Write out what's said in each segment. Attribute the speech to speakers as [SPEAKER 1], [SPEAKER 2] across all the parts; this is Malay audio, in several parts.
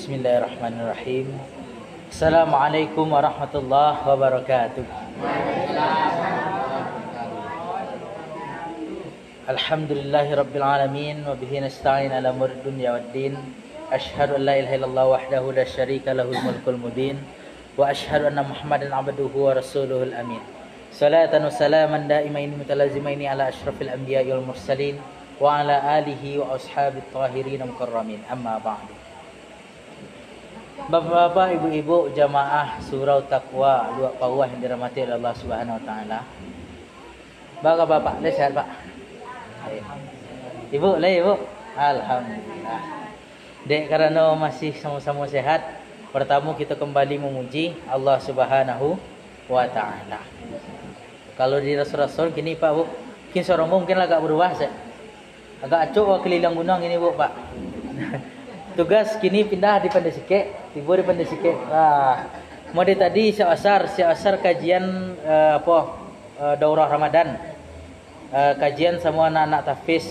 [SPEAKER 1] Bismillahirrahmanirrahim. Assalamualaikum warahmatullahi wabarakatuh. Alhamdulillahirabbil alamin wa bihi nasta'in ala umuri dunya waddin. Asyhadu an la ilaha illallah wahdahu la syarika lahul mulkul mubin wa asyhadu anna Muhammadan abduhu wa rasuluhul amin. Salatan wa salaman daimaini mutalazimaini ala asyrafil anbiya'i wal mursalin wa ala alihi wa ashabit tahirin mukarramin. Amma ba'du. Bapak-bapak, ibu-ibu, jamaah surau taqwa Luak Pawah yang dirahmati oleh Allah Subhanahu wa taala. Bapak-bapak, sehat, Pak? Ibu, ibu. Alhamdulillah. Dek, karena masih sama-sama sehat, pertama kita kembali memuji Allah Subhanahu wa taala. Kalau di rasul-rasul gini, Pak, Bu, mungkin seorang mungkin agak berubah, agak acok keliling gunung ini, Bu, Pak. Tugas kini pindah di Pandai Sike, tiba di Pandai Sike. Mau tadi siasar kajian daurah Ramadan. Kajian semua anak-anak tahfiz.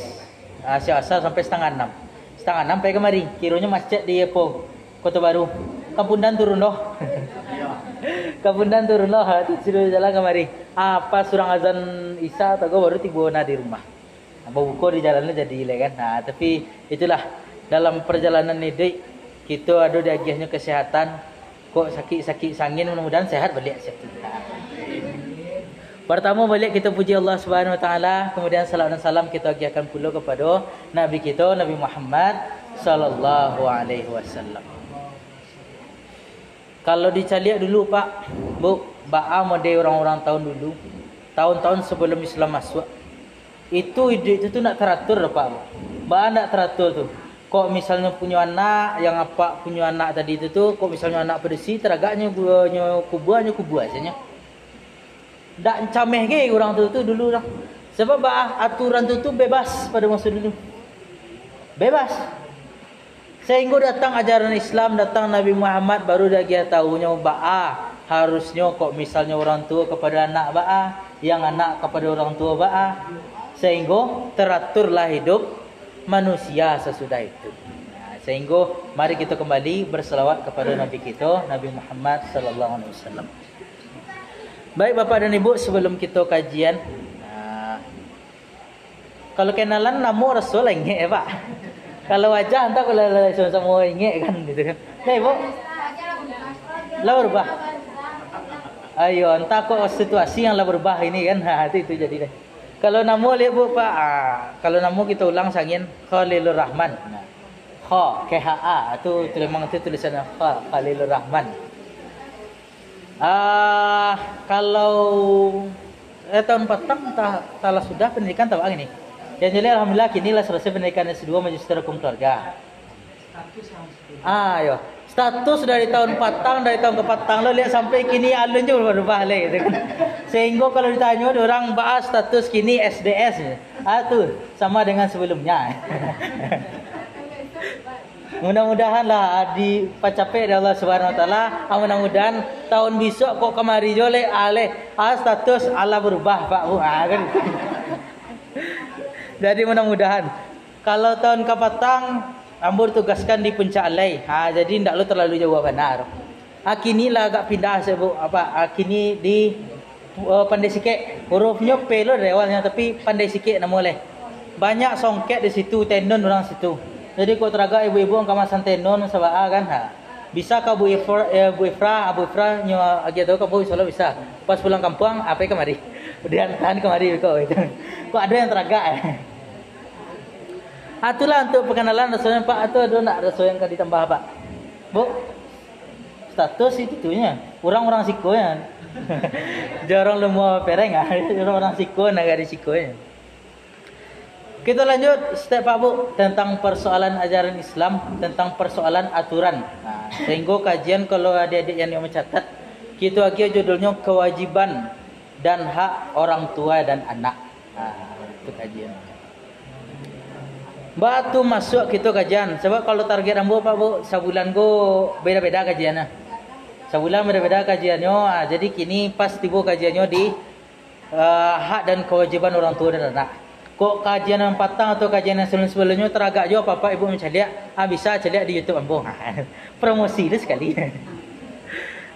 [SPEAKER 1] Siasar sampai setengah 6. Setengah 6 sampai kemari. Kiranya masjid di Kota Baru. Kampundan turun doh. Kampundan turun doh. Sudah jalan kemari. Apa surang azan Isya atau baru tiba di rumah. Apa buku di jalannya jadi kan. Tapi itulah. Dalam perjalanan ini kita ada di agiahnya kesehatan. Kok sakit-sakit sangin, mudah-mudahan sehat balik siap kita. Pertama balik kita puji Allah Subhanahu wa taala, kemudian salam dan salam kita agiahkan pula kepada Nabi kita Nabi Muhammad sallallahu alaihi wasallam. Kalau dicaliak dulu, Pak, Bu, ba'a model orang-orang tahun dulu, tahun-tahun sebelum Islam masuk. Itu ide itu nak teratur, Pak. Ba'a nak teratur tuh. Kok misalnya punya anak, yang apa punya anak tadi itu tuh, kok misalnya anak berisi, teragaknya kubu aja. Tak cameh ke orang tu dulu lah. Sebab aturan tu bebas pada masa dulu. Bebas. Sehingga datang ajaran Islam, datang Nabi Muhammad, baru dia tahunya harusnya kok misalnya orang tua kepada anak yang anak kepada orang tua sehingga teraturlah hidup manusia sesudah itu. Sehingga mari kita kembali berselawat kepada Nabi kita Nabi Muhammad sallallahu alaihi wasallam. Baik Bapak dan Ibu, sebelum kita kajian, kalau kenalan nama Rasul ingat Pak. Kalau wajah entah kalau sama ingat kan gitu kan. Nah Ibu, lah berubah. Ayo, entah kok situasi yang lah berubah ini kan. Itu jadi deh. Kalau nama lihat Bu Pak, kalau nama kita ulang sangin Khalilur Rahman. KHA itu memang itu tulisan Khalilur Rahman. Kalau tahun petang telah sudah pendidikan tahu ini. Yang jadi alhamdulillah kini lah selesai pendidikan S2 Magister Hukum Keluarga. Ayo. Status dari tahun patang, dari tahun ke patang lo lihat sampai kini alun je berubah lagi gitu kan. Sehingga kalau ditanya orang bahas status kini SDS, tu sama dengan sebelumnya. Mudah-mudahan lah dipacapai dari Allah Subhanahu wa taala. Mudah-mudahan tahun besok kok kemari jole status Allah berubah Pak Bu. Kan. Jadi mudah-mudahan kalau tahun ke patang Ambur tugaskan di Puncak Alai. Jadi ndak lo terlalu jauh benar. Kini lah agak pindah sebut kini di Pandai Sike. Hurufnya P lo dari awalnya tapi Pandai Sike nama oleh. Banyak songket di situ, tenon orang situ. Jadi kau teraga ibu-ibu yang kamasan tenon sebab kan. Bisa kau Bu Ifra nyo agi tahu kau insyaallah bisa. Pas pulang kampung apa kemari. Kemudian tahan kemari kau itu. Kok ada yang teraga Itulah untuk perkenalan Rasulnya Pak. Atau ada nak Rasul yang akan ditambah Pak? Bu, status itunya. Orang-orang sikonya. Jarang lemah pereng. Orang-orang siko negara sikonya. Kita lanjut step Pak Bu tentang persoalan ajaran Islam, tentang persoalan aturan. Sehingga kajian kalau adik-adik yang mencatat, kita lagi judulnya kewajiban dan hak orang tua dan anak. Itu kajian. Batu masuk kita kajian. Sebab kalau target ambo Pak Bu, sebulan go beda-beda kajiannya. Sebulan beda-beda kajiannya. Jadi kini pas tiba kajiannya di hak dan kewajiban orang tua dan anak. Kok kajian yang patang atau kajian yang sebelum-sebelumnya teragak juga Bapak Ibu menceliak, bisa celiak di YouTube ambo. Promosi itu sekali.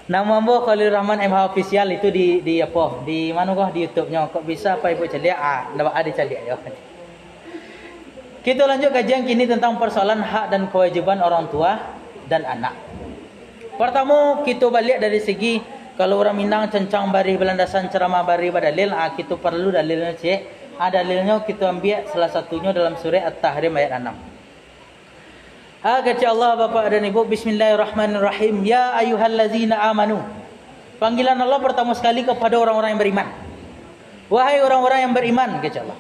[SPEAKER 1] Nama ambo Khalil Rahman MH official itu di apa? Di mana kok di YouTube-nya? Kok bisa Pak Ibu celiak? Dapat ada celiak ya. Kita lanjut kajian kini tentang persoalan hak dan kewajiban orang tua dan anak. Pertama, kita balik dari segi kalau orang Minang cencang bari belandasan ceramah bari badalil, kita perlu dalilnya cek. Dalilnya kita ambil salah satunya dalam surah At-Tahrim ayat 6. Kata Allah Bapak dan Ibu, Bismillahirrahmanirrahim. Ya ayyuhallazina amanu. Panggilan Allah pertama sekali kepada orang-orang yang beriman. Wahai orang-orang yang beriman, kata Allah.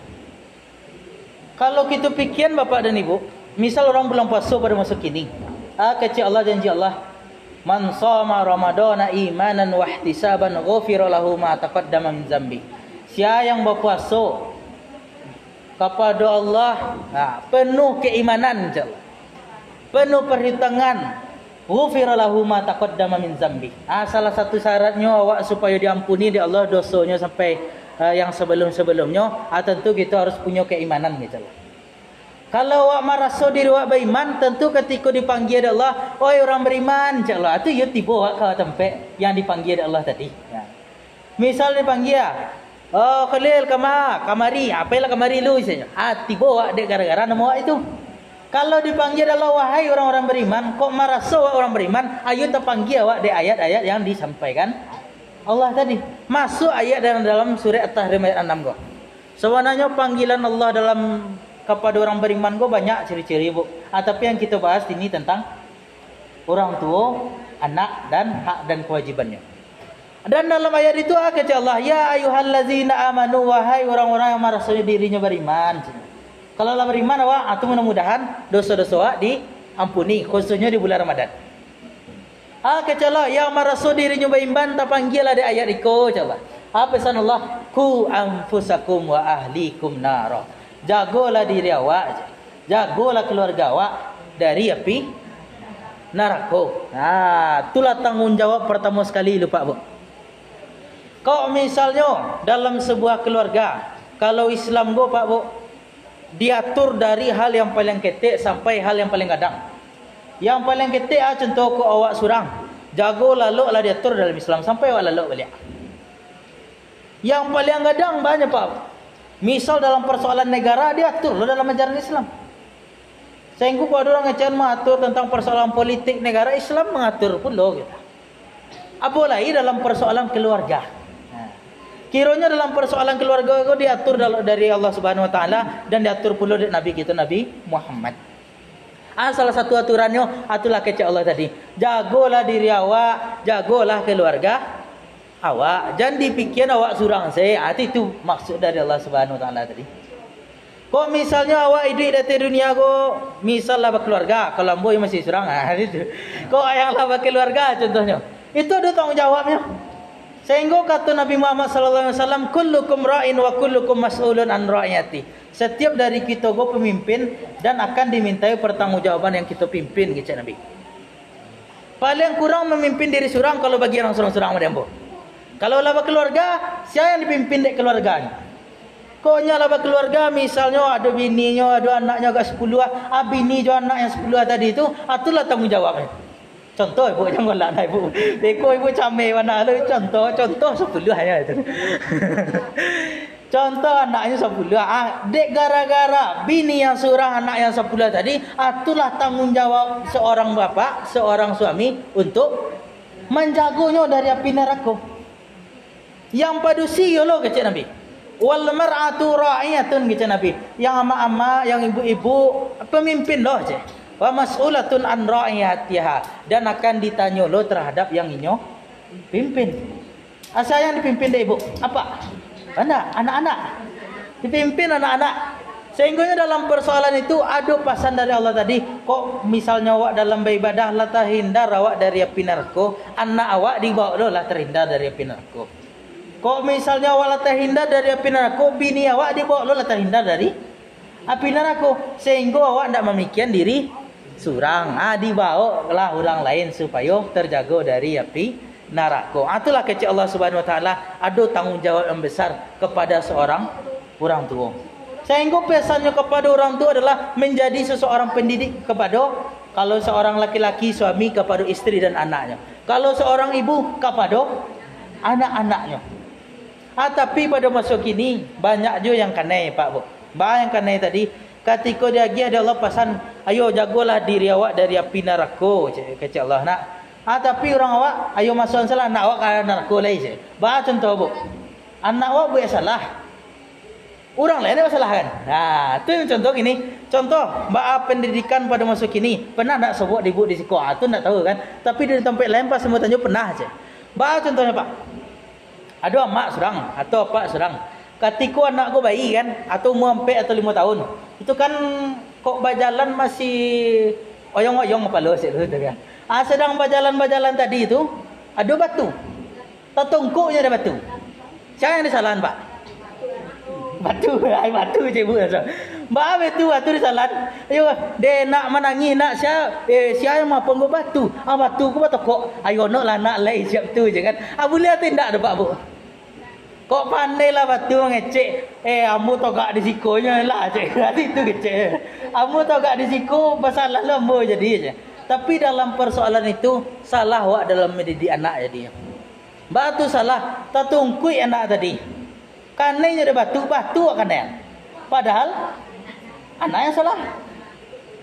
[SPEAKER 1] Kalau kita pikir Bapak dan Ibu, misal orang bulan puasa pada masa kini, kata Allah janji Allah, man shoma ramadana imanan wa ihtisaban ghufira lahu ma taqaddama min dzambi. Siapa yang berpuasa kepada Allah penuh keimanan, insyaallah, penuh perhitungan, ghufira lahu ma taqaddama min dzambi. Salah satu syaratnya awak supaya diampuni di Allah dosanya sampai yang sebelum-sebelumnya, tentu kita harus punya keimanan, insyaallah. Kalau awak merasa diri awak beriman, tentu ketika dipanggil oleh Allah, oi orang beriman, insyaallah, itu ya tiba awak ke tempat yang dipanggil oleh Allah tadi. Misal dipanggil, oh Khalil kamari, apalah kamari lu saja. Tiba awak dek gara-gara nama awak itu. Kalau dipanggil Allah, wahai orang-orang beriman, kok merasa awak orang beriman, ayo terpanggil awak di ayat-ayat yang disampaikan Allah tadi. Masuk ayat dalam surah At-Tahrim ayat 6 kok. Sebenarnya panggilan Allah dalam kepada orang beriman kok banyak ciri-ciri, Bu. Tapi yang kita bahas ini tentang orang tua, anak dan hak dan kewajibannya. Dan dalam ayat itu kata Allah, ya ayyuhallazina amanu, wahai orang-orang yang merasa dirinya beriman. Kalau Allah beriman awak, atau mudah-mudahan dosa-dosa awak diampuni, khususnya di bulan Ramadan. Kata Allah, yang merasa dirinya beriman terpanggil ada ayat itu, kata Allah. Pesan Allah, ku anfusakum wa ahlikum nara. Jagalah diri awak, jagalah keluarga awak dari api neraka. Itulah tanggung jawab pertama sekali, lupa Bu. Kau misalnya dalam sebuah keluarga, kalau Islam go Pak Bu, diatur dari hal yang paling ketik sampai hal yang paling kadang. Yang paling ketik contoh ko awak surang, jago lalu lah diatur dalam Islam sampai awak lalu balik. Yang paling kadang banyak Pak. Misal dalam persoalan negara diatur lo dalam ajaran Islam. Sehingga kalau orang ajaran mengatur tentang persoalan politik negara, Islam mengatur pun lo gitu. Apalagi dalam persoalan keluarga. Kiranya dalam persoalan keluarga itu diatur dari Allah Subhanahu Wa Taala dan diatur pula dari Nabi kita Nabi Muhammad. Salah satu aturannya itulah kata Allah tadi. Jagolah diri awak, jagolah keluarga awak. Jangan dipikir awak surang saya. Itu maksud dari Allah Subhanahu Wa Taala tadi. Kok misalnya awak hidup di dunia kok misal lah berkeluarga, kalau ambo masih surang itu. Kok ayang lah berkeluarga contohnya. Itu ada tanggung jawabnya. Sehingga kata Nabi Muhammad SAW, kullukum ra'in wa kullukum mas'ulun an ra'iyati. Setiap dari kita go pemimpin dan akan dimintai pertanggungjawaban yang kita pimpin, kata Nabi. Paling kurang memimpin diri surang kalau bagi orang surang-surang madambo. Kalau laba keluarga, siapa yang dipimpin dek keluarga? Koknya laba keluarga, misalnya ada bininya, ada anaknya agak 10, bini juga anak yang 10 tadi itu, itulah tanggung jawabnya. Contoh ibu jangan lah ibu. Beko ibu camai mana lu contoh 10 hanya itu. Contoh anaknya 10. Dek gara-gara bini yang seorang anak yang 10 tadi, itulah tanggung jawab seorang bapak, seorang suami untuk menjaganya dari api neraka. Yang padusi lo kata Nabi. Wal mar'atu ra'iyatun kata Nabi. Yang ama-ama, yang ibu-ibu pemimpin loh je. Wa mas'ulatun an ra'iyatiha, dan akan ditanya lo terhadap yang inyo pimpin. Asal yang dipimpin deh ibu apa? Anak-anak. Dipimpin anak-anak. Sehingga dalam persoalan itu ada pesan dari Allah tadi. Kok misalnya awak dalam beribadah lah terhindar awak dari api neraka, anak awak dibawa lo lah terhindar dari api neraka. Kok misalnya awak lah terhindar dari api neraka, bini awak dibawa lo lah terhindar dari api neraka. Sehingga awak tidak memikirkan diri surang, dibawa lah orang lain supaya terjaga dari api neraka. Itulah kata Allah Subhanahu Wa Taala, ada tanggung jawab yang besar kepada seorang orang tua. Sehingga pesannya kepada orang tua adalah menjadi seseorang pendidik kepada, kalau seorang laki-laki suami kepada istri dan anaknya. Kalau seorang ibu kepada anak-anaknya. Tapi pada masa kini banyak juga yang kanai Pak Bu. Banyak yang kanai tadi. Ketika dia lagi ada Allah pesan, ayo jagalah diri awak dari api neraka. Kata Allah nak. Tapi orang awak, ayo masuk salah anak awak ke neraka lagi je. Bah contoh Bu. Anak awak buat salah. Orang lain ada masalah kan? Itu yang contoh gini. Contoh, mbak pendidikan pada masa kini. Pernah tak sebut ibu di sekolah? Itu tak tahu kan? Tapi di tempat lain pas semua tanya pernah aja. Mbak contohnya Pak. Ada mak serang atau pak serang. Ketika anak aku bayi kan, atau umur 4 atau 5 tahun. Itu kan kok berjalan masih oyong-oyong kepala itu kan. Sedang berjalan tadi itu ada batu. Tetungkuknya ada batu. Siapa yang disalahan Pak? Batu je Bu. Mbak batu disalat. Ayo de nak menangi nak sia yang mampu go batu. Batu ku kok ayo nak lah nak lai siap tu je kan. Boleh tindak dah Pak Bu. Kok pandai lah batu ngecek. Amu togak di sikonya lah cek. Berarti itu kecek. Amu togak di siko masalah lembo jadi je. Tapi dalam persoalan itu salah wak dalam mendidik anak jadi. Mbak tu salah tatungkui anak tadi. Kanai ada batu akan yang. Padahal anak yang salah.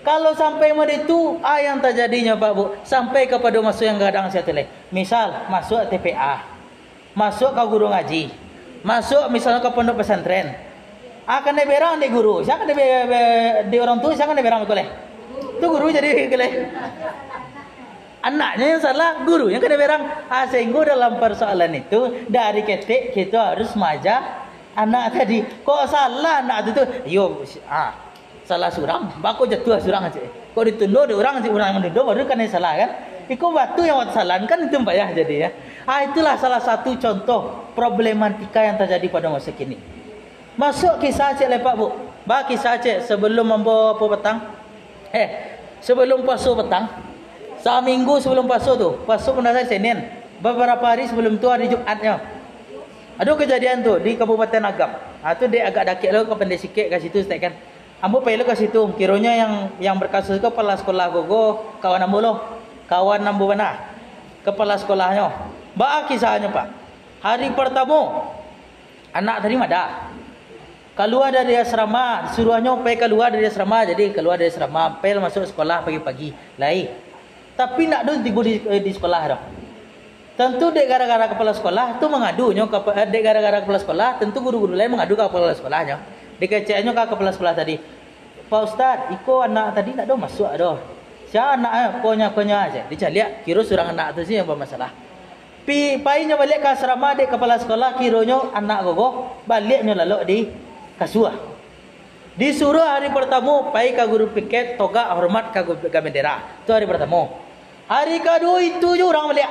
[SPEAKER 1] Kalau sampai pada itu, yang terjadinya Pak Bu, sampai kepada masuk yang gadang saya tulis. Misal masuk TPA, masuk ke guru ngaji, masuk misalnya ke pondok pesantren. Akan berang di guru, siapa di orang tua, siapa berang boleh. Itu guru jadi boleh. Anaknya yang salah, guru yang kena berang. Sehingga dalam persoalan itu dari ketik kita harus majak anak tadi. Kok salah anak itu? Yo, salah surang. Bako jatuh surang aja. Kok ditunduk di orang yang menunduk baru kan yang salah kan? Iko batu yang kesalahan kan itu payah jadi ya. Itulah salah satu contoh problematika yang terjadi pada masa kini. Masuk kisah cek lepak Bu. Kisah cek sebelum membawa apa petang. Sebelum puasa petang. Seminggu sebelum puasa tu, puasa pun dah Senin. Beberapa hari sebelum tu hari Jumatnya. Ada kejadian tu di Kabupaten Agam. Tu dia agak dakik lo ke pendek sikit kat situ stek kan. Ambo pai lo ke situ. Kiranya yang berkasus ke kepala sekolah gogo kawan ambo lo. Kawan ambo mana? Kepala sekolahnya. Kisahnya Pak. Hari pertama anak tadi ada. Keluar dari asrama, suruhnya pai keluar dari asrama. Jadi keluar dari asrama, pai masuk sekolah pagi-pagi. Lai. Tapi nak duduk tiba di sekolah dah. Tentu dek gara-gara kepala sekolah tu mengadunya dek gara-gara kepala sekolah, tentu guru-guru lain mengadu ke kepala sekolahnya. Dikeceknya ke kepala sekolah tadi. Pak Ustaz, iko anak tadi nak masuk dah. Siapa anak konya aja. Dicaliak kira surang anak tu sih yang bermasalah. Painya balik ke asrama dek kepala sekolah kironya anak gogo baliknya lalu di kasuah. Disuruh hari pertama pai ke guru piket togak hormat ke bendera. Itu hari pertama. Hari kedua itu je orang balik.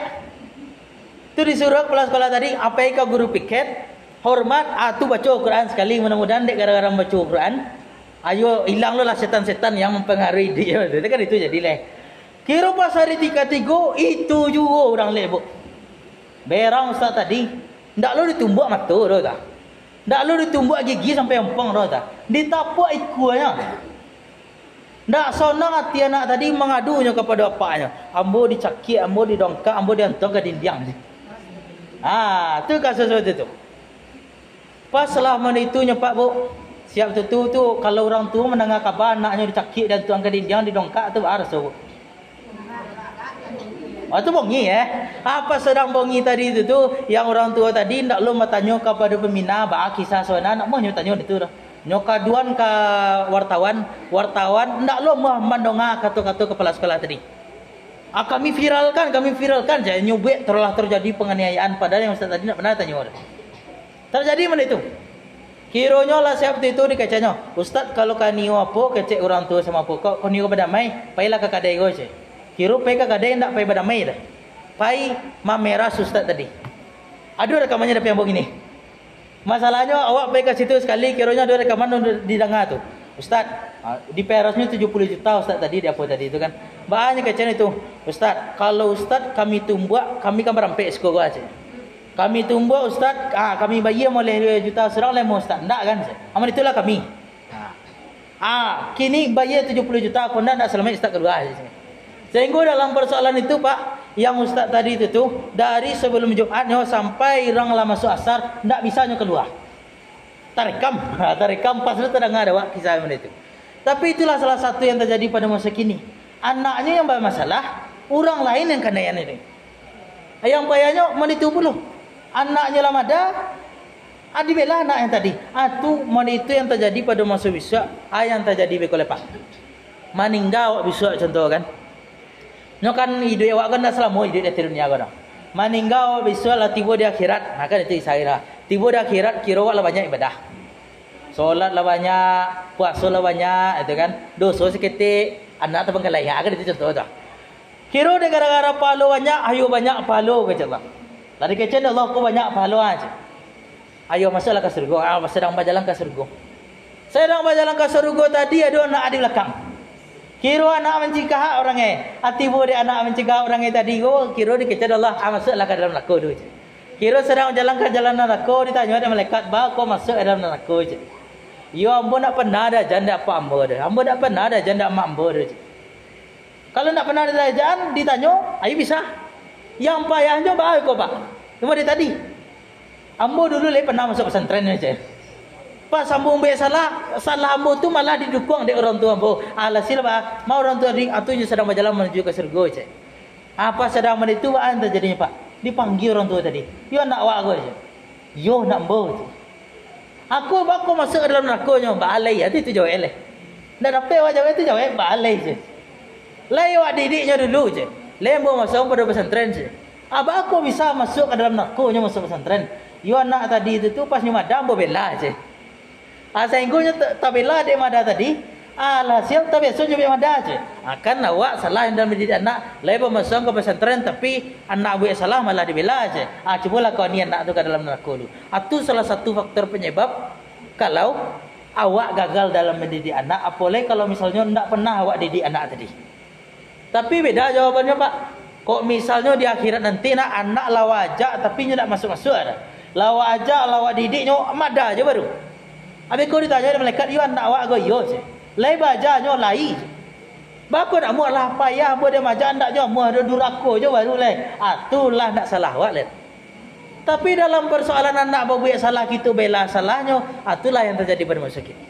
[SPEAKER 1] Itu disuruh kepala sekolah tadi apa ke guru piket hormat. Tu baca Quran sekali, mudah-mudahan dek gara-gara baca Quran. Ayo hilang lah setan-setan yang mempengaruhi dia. Itu kan itu jadilah. Kira pas hari tiga-tiga itu juga orang lebok. Berang Ustaz tadi ndak lo ditumbuk mata dah tak. Ndak lu ditumbuk gigi sampai empang dah tak. Ditapak ikunya. Ndak sonang hati anak tadi mengadunya kepada bapaknya. Ambo dicakik, ambo didongkak, ambo diantar ke dinding. Tu kasus itu tu. Pas selama itunya Pak Bu. Siap tu kalau orang tua mendengar kabar anaknya dicakik dan tuang ke dinding didongkak tu harus tu. Itu bongi Apa sedang bongi tadi itu yang orang tua tadi ndak lu bertanya kepada pembina kisah soalnya nak mau tanya itu dah. Nyokaduan ke wartawan ndak lu mendongak kata-kata kepala sekolah tadi. Kami viralkan jadi nyubek telah terjadi penganiayaan padahal yang Ustaz tadi nak pernah tanya. Terjadi mana itu? Kiranya lah siap itu dikacanya. Ustaz kalau kanio apa kecek orang tua sama apa kok kanio berdamai pailah ke kadai go je. Kira pai ke kadai ndak pai berdamai dah. Pai mamera Ustaz tadi. Ada rekamannya tapi yang begini. Masalahnya awak pai ke situ sekali kiranya ada rekaman didengar tu. Ustaz, di perasnya 70 juta Ustaz tadi di apa tadi itu kan. Banyak kecen itu. Ustaz, kalau Ustaz kami tumbuk, kami kan berampe skor aja. Kami tumbuk Ustaz, kami bayar oleh juta serang lemo Ustaz. Ndak kan? Aman itulah kami. Kini bayar 70 juta, aku nak selamat Ustaz kedua. Sehingga dalam persoalan itu Pak, yang Ustaz tadi itu tuh, dari sebelum Jumatnya sampai orang lah masuk asar, tak bisanya keluar. Tarikam pas itu tidak ada Pak kisah itu. Tapi itulah salah satu yang terjadi pada masa kini. Anaknya yang bermasalah, orang lain yang kena ini. Yang payahnya menitu puluh. Anaknya lah ada, adibela anak yang tadi. Itu itu yang terjadi pada masa besok. Yang terjadi bekolepak. Meninggal besok contoh kan. Nyo kan hidup awak kan dah selama hidup di dunia kan. Meninggal besok lah tiba di akhirat. Kan itu saya. Tiba di akhirat kira awak lah banyak ibadah. Solat lah banyak, puasa lah banyak, itu kan. Dosa seketik, anak terbengkalai. Kan itu contoh tu. Kira dia gara-gara pahala banyak, ayo banyak pahala kata Allah. Tadi kecil Allah aku banyak pahala aja. Ayo masuklah ke surga. Sedang berjalan ke surga. Sedang berjalan ke surga tadi ada anak di belakang. Kira anak mencegah orangnya. Tiba dia anak mencegah orangnya tadi. Kira dia kecil Allah masuklah ke dalam neraka tu. Kira sedang jalan ke jalan neraka, ditanya ada malaikat, "Ba kau masuk ke dalam neraka je." Ya ambo nak pernah ada janda apa ambo dah. Ambo nak pernah ada janda mak ambo dah. Kalau nak pernah ada jangan ditanya, ayo bisa. Yang payahnya baik kau Pak. Cuma dia tadi. Ambo dulu pernah masuk pesantren aja. Pas ambo ambil salah ambo tu malah didukung oleh orang tua ambo. Alhasil Pak, mau orang tua atunya sedang berjalan menuju ke surga aja. Apa sedang menuju Pak terjadinya Pak? Dipanggil orang tua tadi. Yo nak awak aku aja. Yo nak ambo. Aku masuk ke dalam neraka nya, balai itu jawab eleh. Nak dapat awak jawab itu jawab balai je. Lai awak didiknya dulu je. Lembo masuk pada pesantren je. Abang aku bisa masuk ke dalam neraka nya masuk pesantren. Yo anak tadi itu tu pas nyemadam bela je. Sehinggunya tak bela dia mada tadi. Alhasil tak biasa je mada je. Akan awak salah yang dalam mendidik anak. Lembo masuk ke pesantren tapi anak buat salah malah dibela je. Cubalah kau ni anak tu ke dalam neraka dulu. Itu salah satu faktor penyebab kalau awak gagal dalam mendidik anak. Apalagi kalau misalnya tidak pernah awak didik anak tadi. Tapi beda jawabannya Pak. Kok misalnya di akhirat nanti nak anak lawa ajak tapi tidak masuk-masuk ada. Lawa ajak, lawa didiknya mada aja baru. Habis kau ditanya oleh malaikat, "Yo anak awak go yo je." Lai bajanya lai. Bapa nak muat lah payah buat dia majak ndak je, muat ada duraka je baru lai. Itulah nak salah awak lai. Tapi dalam persoalan anak berbuat salah kita bela salahnya, itulah yang terjadi pada masa kini.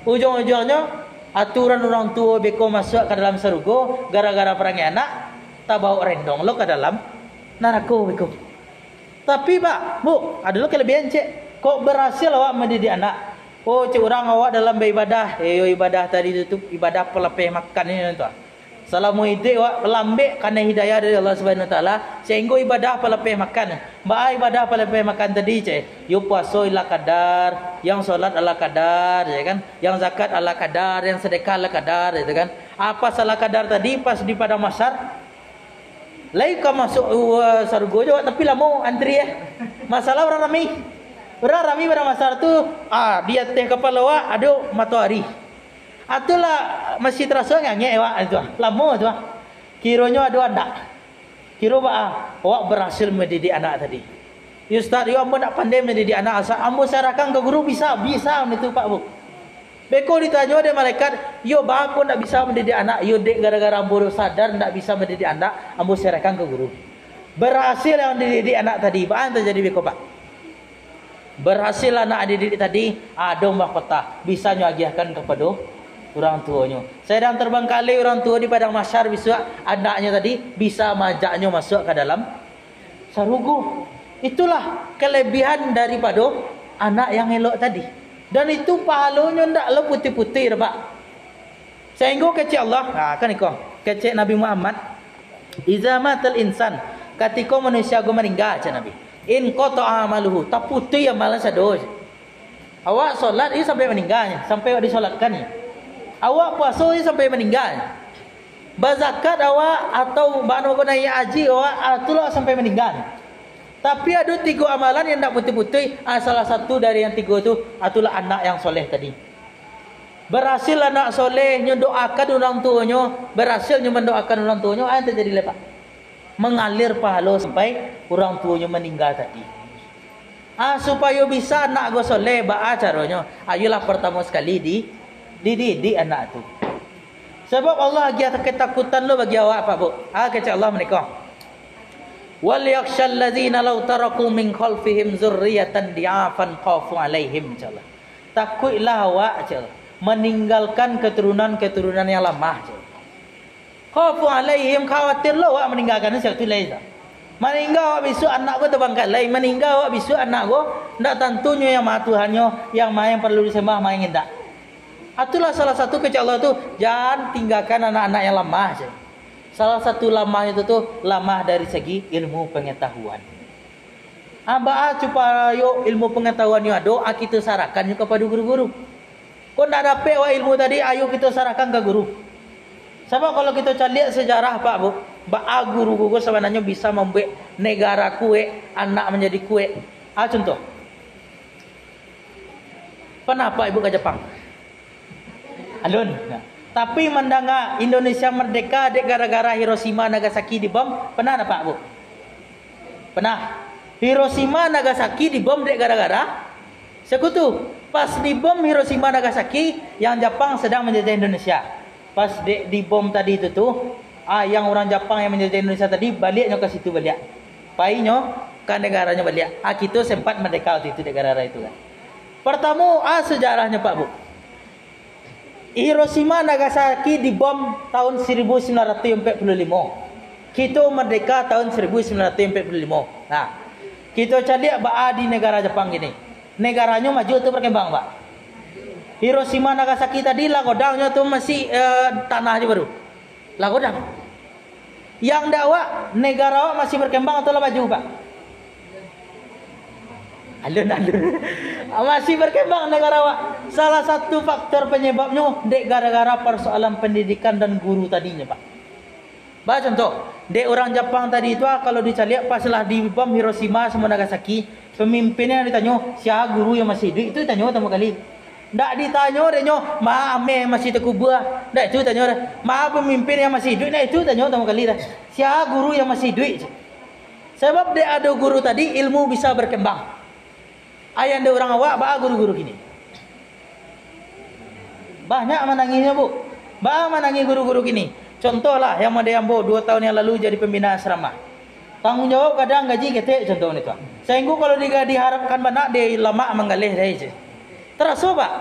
[SPEAKER 1] Ujung-ujungnya aturan orang tua beko masuk ke dalam surga gara-gara perangai anak, tak bawa rendong lo ke dalam neraka beko. Tapi Pak, Bu, ada lo kelebihan cek. Kok berhasil awak mendidik anak? Oh, cik orang awak dalam beribadah. Ibadah tadi itu ibadah pelepeh makan ini tuan. Salamu hidup awak pelambek karena hidayah dari Allah Subhanahu Wa Taala sehingga ibadah pelepeh makan. Ba ibadah pelepeh makan tadi cik. Yo puasa ala kadar, yang solat ala kadar, ya kan? Yang zakat ala kadar, yang sedekah ala kadar, itu kan? Apa salah kadar tadi pas di padang mahsyar? Lai kau masuk surga je tapi lama antri Masalah orang ramai. Orang ramai pada mahsyar tu di atas kepala awak ada matahari. Itulah masih terasa ngangek awak itu. Lama tu. Kiranya ada anak. Kira awak berhasil mendidik anak tadi. Ustaz, yo ambo nak pandai mendidik anak asal ambo serahkan ke guru bisa itu Pak Bu. Beko ditanya oleh malaikat, yo bah aku nak bisa mendidik anak, yo dek gara-gara ambo sadar nak bisa mendidik anak, ambo serahkan ke guru. Berhasil yang dididik anak tadi, apa terjadi beko Pak? Berhasil anak dididik tadi, ada mahkota, bisa nyagiahkan kepada orang tuanya. Sedang terbang kali orang tua di padang mahsyar bisa anaknya tadi bisa majaknya masuk ke dalam surga. Itulah kelebihan daripada anak yang elok tadi. Dan itu pahalanya ndaklah putih-putih Pak. Sehingga kecil Allah, kan ikut kecil Nabi Muhammad, "Iza matal insan," ketika manusia go meninggal aja Nabi. "In qata'a amaluhu," tak putih amalan sadoh. Awak solat ini sampai meninggalnya, sampai awak disolatkan ya. Awak puasa ini sampai meninggalnya. Bazakat awak atau bano ko naik haji awak itulah sampai meninggal. Tapi ada 3 amalan yang tak putih-putih. Salah satu dari yang 3 itu itulah anak yang soleh tadi. Berhasil anak soleh mendoakan orang tuanya, berhasil mendoakan orang tuanya, apa yang terjadi lepas? Mengalir pahala sampai orang tuanya meninggal tadi. Supaya bisa anak go soleh, ba caranya? Ayolah pertama sekali Dididik anak tu. Sebab Allah lagi ketakutan lo bagi awak apa bu? Kata Allah menikah. Wal yakhshal ladzina law taraku min khalfihim dzurriyyatan di'afan khafu alaihim. Insyaallah. Takutlah awak meninggalkan keturunan-keturunan yang lemah. Khafu alaihim, khawatirlah awak meninggalkan satu lain. Meninggal awak besok anak ko terbangkat lain. Meninggal awak besok anak ko ndak tentunya yang maha Tuhannya, yang maha yang perlu disembah, maha yang tidak. Itulah salah satu kecak Allah tu, jangan tinggalkan anak-anak yang lemah. Salah satu lemah itu tu lemah dari segi ilmu pengetahuan. Aba supaya ilmu pengetahuan yang ada, kita sarahkan kepada guru-guru. Kau nak dapat ilmu tadi, ayo kita sarahkan ke guru. Sebab kalau kita lihat sejarah Pak Bu, guru-guru sebenarnya bisa membuat negara kuat, anak menjadi kuat. Contoh. Pernah Pak Ibu ke Jepang? Alun. Nah. Tapi mendengar Indonesia merdeka dek gara-gara Hiroshima Nagasaki dibom, pernah tak Pak Bu? Pernah. Hiroshima Nagasaki dibom dek gara-gara sekutu. Pas dibom Hiroshima Nagasaki, yang Jepang sedang menjajah Indonesia. Pas dibom tadi itu tuh, yang orang Jepang yang menjajah Indonesia tadi baliknya ke situ balik. Painya ke negaranya balik. Kita sempat merdeka waktu itu dek gara-gara itu kan. Pertama, sejarahnya Pak Bu. Hiroshima Nagasaki dibom tahun 1945. Kita merdeka tahun 1945. Nah, kita cari di negara Jepang gini. Negaranya maju tu berkembang, Pak. Hiroshima Nagasaki tadi lagodangnya tu masih tanah aja baru. Lagodang. Yang dakwa negara awak masih berkembang atau maju, Pak? Alun-alun. Masih berkembang negara awak. Salah satu faktor penyebabnya dek gara-gara persoalan pendidikan dan guru tadinya, Pak. Bah contoh, dek orang Jepang tadi itu kalau dicari paslah di bom Hiroshima sama Nagasaki, pemimpinnya ditanya, siapa guru yang masih hidup? Itu ditanya pertama kali. Ndak ditanya deknya, ma ame masih terkubur. Ndak itu tanya, ma pemimpin yang masih hidup. Nah itu tanya pertama kali dah. Siapa guru yang masih hidup? Sebab dek ada guru tadi, ilmu bisa berkembang. Ayah ada orang awak, guru-guru kini. Banyak menangisnya Bu. Menangis guru-guru kini. Contohlah yang ada yang 2 tahun yang lalu jadi pembina asrama. Tanggung jawab kadang gaji ketek contoh itu. Sehingga kalau diharapkan banyak dia lama mengalih dia je. Terasa Pak.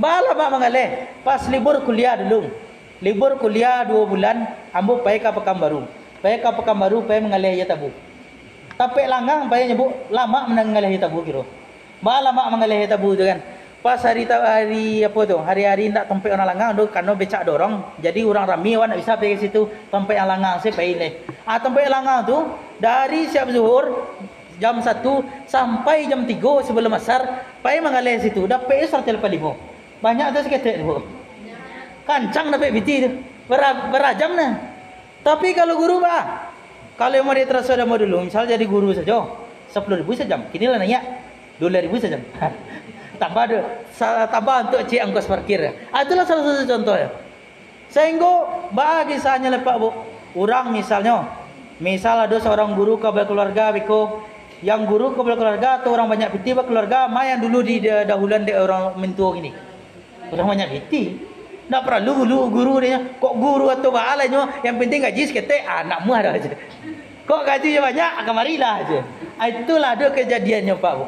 [SPEAKER 1] Lama mengalih. Pas libur kuliah dulu. Libur kuliah 2 bulan, ambo pai ke Pekanbaru. Pai ke Pekanbaru pai mengalih ya tabu. Tapi langgang pai nyebut lama mengalih ya tabu kira. Lama mengalih ya tabu tu kan. Pas hari apa tu? Hari-hari nak tempat orang langang tu karena becak dorong. Jadi orang ramai awak nak bisa pergi situ tempat yang langang saya pergi leh. Tempat yang langang tu dari siap zuhur jam 1 sampai jam 3 sebelum asar pergi mengalir situ. Dapat 105. Banyak tu seketek tu. Kancang dapat biti tu. Berajam nah. Tapi kalau guru kalau yang mau dia terasa dah mau dulu, misal jadi guru saja 10.000 sejam. Kini lah nanya 2.000 sejam. Tambah untuk cek ongkos parkir. Itulah salah satu contoh ya. Sehingga kisahnya lepak Bu. Orang misal ada seorang guru ke keluarga biko, yang guru ke keluarga atau orang banyak piti keluarga, yang dulu di dahulan dia orang mentua gini. Orang banyak piti. Tak perlu guru dia. Kok guru atau baalanya, yang penting gaji seketek anak muah dah aja. Kok gajinya banyak, kemarilah aja. Itulah ada kejadiannya Pak Bu.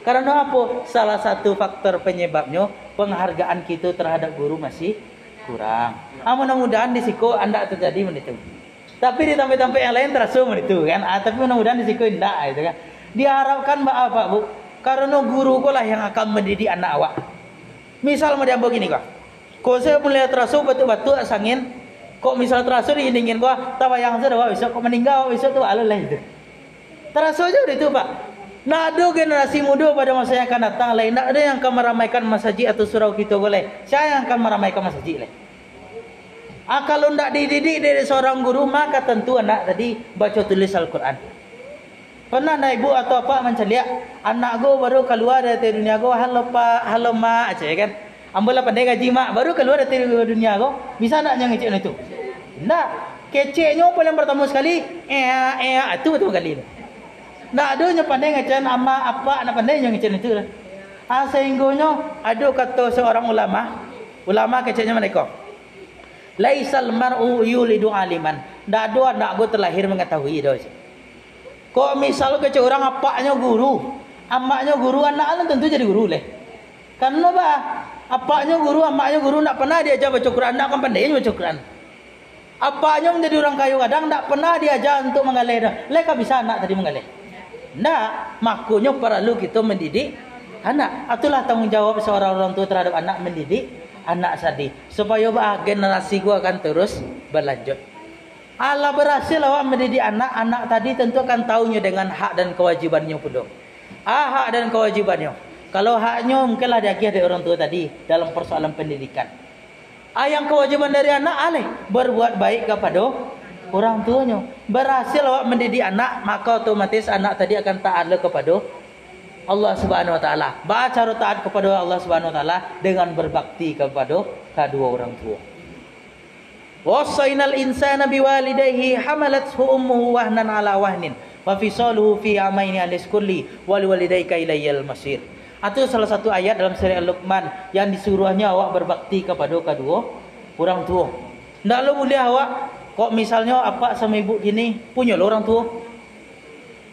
[SPEAKER 1] Karena apa? Salah satu faktor penyebabnya penghargaan kita terhadap guru masih kurang. Mudah-mudahan di siku anda terjadi begitu. Tapi di tempat-tempat yang lain terasa begitu kan. Tapi mudah-mudahan di siku tidak gitu kan. Diharapkan Pak Bu, karena guru lah yang akan mendidik anak awak. Misal mau diambil gini kok. Kau saya mulai terasa batu-batu asangin. Kok misal terasa diingin kau, tabayang saya dah besok kau meninggal besok tu alul lah itu. Terasa aja itu Pak. Nak ada generasi muda pada masa yang akan datang lain. Nak ada yang akan meramaikan masjid atau surau kita boleh. Siapa yang akan meramaikan masjid lain? Kalau tidak dididik dari seorang guru, maka tentu anak tadi baca tulis Al-Quran. Pernah nak ibu atau apa menceliak anak go baru keluar dari dunia go, halo pak, halo mak, aja kan? Ambil pandai gaji mak, baru keluar dari dunia go, bisa nak yang ngecek itu? Nak, keceknya paling pertama sekali, itu betul kali. Tak ada yang pandai ngecen ama apa nak pandai yang ngecen itu lah. Sehingganya ada kata seorang ulama, Ulama keceknya mereka. Laisal mar'u yulidu aliman. Ndak ada anak go terlahir mengetahui dah. Kok misal kecek orang apaknya guru, amaknya guru, anak tentu jadi guru leh. Karena apa? Apaknya guru, amaknya guru ndak pernah diajar baca Quran, ndak akan pandai baca Quran. Apaknya menjadi orang kayu kadang ndak pernah diajar untuk mengalih dah. Leka bisa anak tadi mengalih. Ndak, makanya perlu kita mendidik anak. Itulah tanggung jawab seorang orang tua terhadap anak, mendidik anak tadi supaya generasi gua akan terus berlanjut. Allah berhasil awak mendidik anak tadi tentu akan tahunya dengan hak dan kewajibannya pula. Hak dan kewajibannya. Kalau haknya mungkinlah diagih dari orang tua tadi dalam persoalan pendidikan. Yang kewajiban dari anak berbuat baik kepada orang tuanya. Berhasil awak mendidik anak, maka otomatis anak tadi akan taat kepada Allah Subhanahu wa taala. Cara taat kepada Allah Subhanahu wa taala dengan berbakti kepada kedua orang tua. Wasainal insana biwalidayhi hamalathu ummuhu wahnan ala wahnin wa fisaluhu fi amaini aliskulli wal walidayka ilayyal masir. Itu salah satu ayat dalam surah Al-Luqman yang disuruhnya awak berbakti kepada kedua orang tua. Ndak lo boleh awak kok misalnya apa sama ibu gini punya lo orang tua.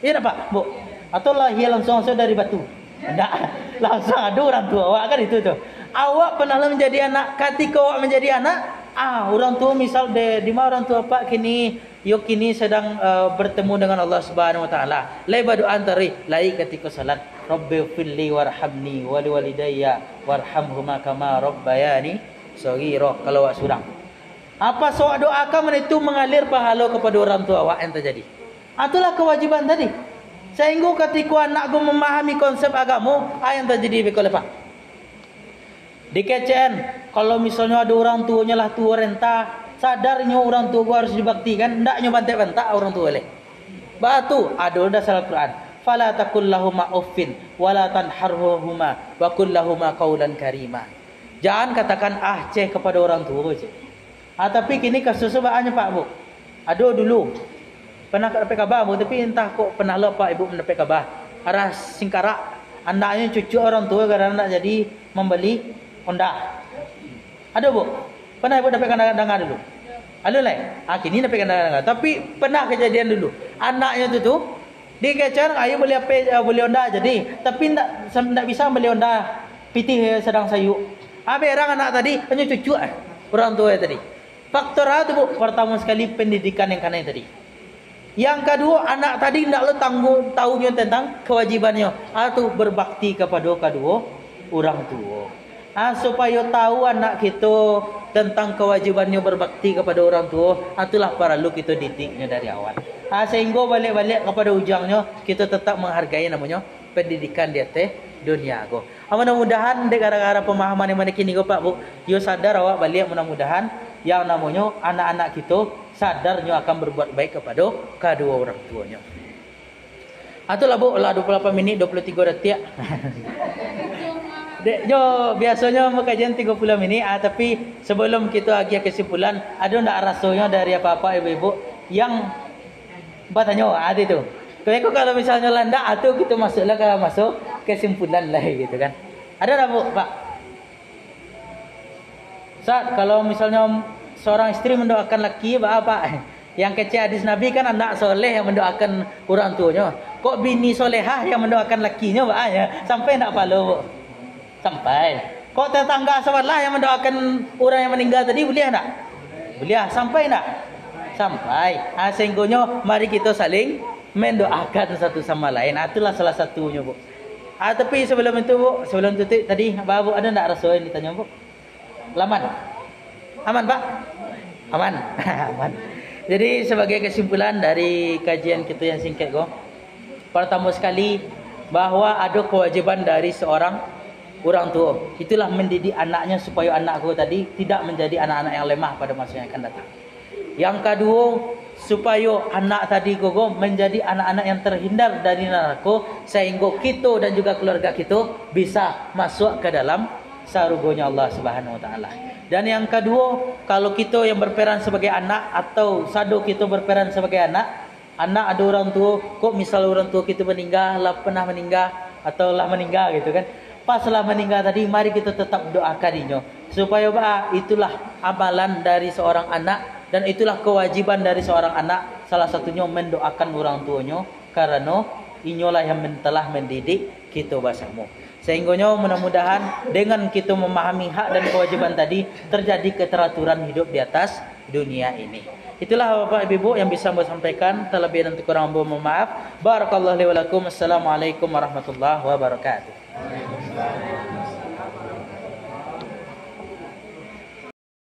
[SPEAKER 1] Iya Pak, Bu. Atau lahir langsung dari batu. Ndak, langsung ada orang tua awak kan itu tuh. Awak pernah menjadi anak, ketika awak menjadi anak, orang tua misal di mana orang tua Pak kini sedang bertemu dengan Allah Subhanahu wa taala. Lai berdoa antari lai ketika salat, Rabbighfirli warhamni wa liwalidayya warhamhuma kama rabbayani shaghira. Kalau awak surang. Apa soal doakan itu mengalir pahala kepada orang tua awak yang terjadi. Itulah kewajiban tadi. Sehingga ketika anak gue memahami konsep agama, yang terjadi bekal lepas. Di KCN, kalau misalnya ada orang tuanya lah tua renta, sadarnya orang tua gua harus dibaktikan, ndaknya bantai-bantai orang tua leh. Batu ada dasar Al-Quran. Fala takul lahuma uffin wala tanharhuhuma wa qul lahuma qaulan karima. Jangan katakan ceh kepada orang tua je. Tapi kini kasus sebaannya Pak Bu. Ada dulu pernah dapat kabar Bu, tapi entah kok pernah lupa ibu mendapat kabar. Arah singkarak anaknya cucu orang tua karena nak jadi membeli Honda. Ada Bu? Pernah ibu dapat dengar dulu? Ada lah. Kini dapat dengar. Tapi pernah kejadian dulu. Anaknya tu dia kejar ayo beli Honda jadi, tapi tak bisa beli Honda. Pitih sedang sayuk. Berang anak tadi hanya cucu orang tua tadi. Faktor itu Bu, pertama sekali pendidikan yang kanan tadi. Yang kedua, anak tadi tidak tahunya tentang kewajibannya. Itu berbakti kepada kedua orang tua. Supaya tahu anak kita tentang kewajibannya berbakti kepada orang tua, itulah perlu kita didiknya dari awal. Sehingga balik-balik kepada ujungnya kita tetap menghargai namanya pendidikan di atas dunia go. Mudah-mudahan gara-gara pemahaman yang mana kini go Pak Bu, yo sadar awak balik mudah-mudahan yang namanya anak-anak kita sadarnya akan berbuat baik kepada kedua orang tuanya. Itulah Bu, lah 28 minit 23 detik. Biasanya kajian 30 minit, tapi sebelum kita agak kesimpulan, ada ndak rasanya dari apa-apa ibu-ibu yang bertanya itu. Kalau misalnya landak atau kita masuk kesimpulan lah gitu kan. Ada tak Bu, Pak? Saat kalau misalnya seorang istri mendoakan laki apa? Yang kecil hadis Nabi kan anak soleh yang mendoakan orang tuanya. Kok bini solehah yang mendoakan lakinya Pak ya? Sampai nak pahala Bu? Sampai. Kok tetangga sebelah yang mendoakan orang yang meninggal tadi boleh tak? Boleh. Sampai tak? Sampai. Sehingga mari kita saling mendoakan satu sama lain. Itulah salah satunya Bu. Tapi sebelum itu Bu, sebelum tutup tadi Bapak ada tak rasa yang ditanya Bu? Laman? Aman Pak? Aman. Aman. Jadi sebagai kesimpulan dari kajian kita yang singkat go, pertama sekali bahwa ada kewajiban dari seorang orang tua. Itulah mendidik anaknya supaya anakku tadi tidak menjadi anak-anak yang lemah pada masa yang akan datang. Yang kedua, supaya anak tadi gogo menjadi anak-anak yang terhindar dari neraka sehingga kita dan juga keluarga kita bisa masuk ke dalam surganya Allah Subhanahu wa taala. Dan yang kedua, kalau kita yang berperan sebagai anak atau sado kita berperan sebagai anak ada orang tua, kok misal orang tua kita meninggal, pernah meninggal atau lah meninggal gitu kan. Paslah meninggal tadi, mari kita tetap doakan dia supaya itulah amalan dari seorang anak dan itulah kewajiban dari seorang anak. Salah satunya mendoakan orang tuanya karena inyolah yang telah mendidik kita bahasamu. Sehingganya mudah-mudahan dengan kita memahami hak dan kewajiban tadi terjadi keteraturan hidup di atas dunia ini. Itulah Bapak Ibu yang bisa saya sampaikan. Terlebih dan kurang mohon maaf. Barakallahu li wa lakum. Assalamualaikum warahmatullahi wabarakatuh.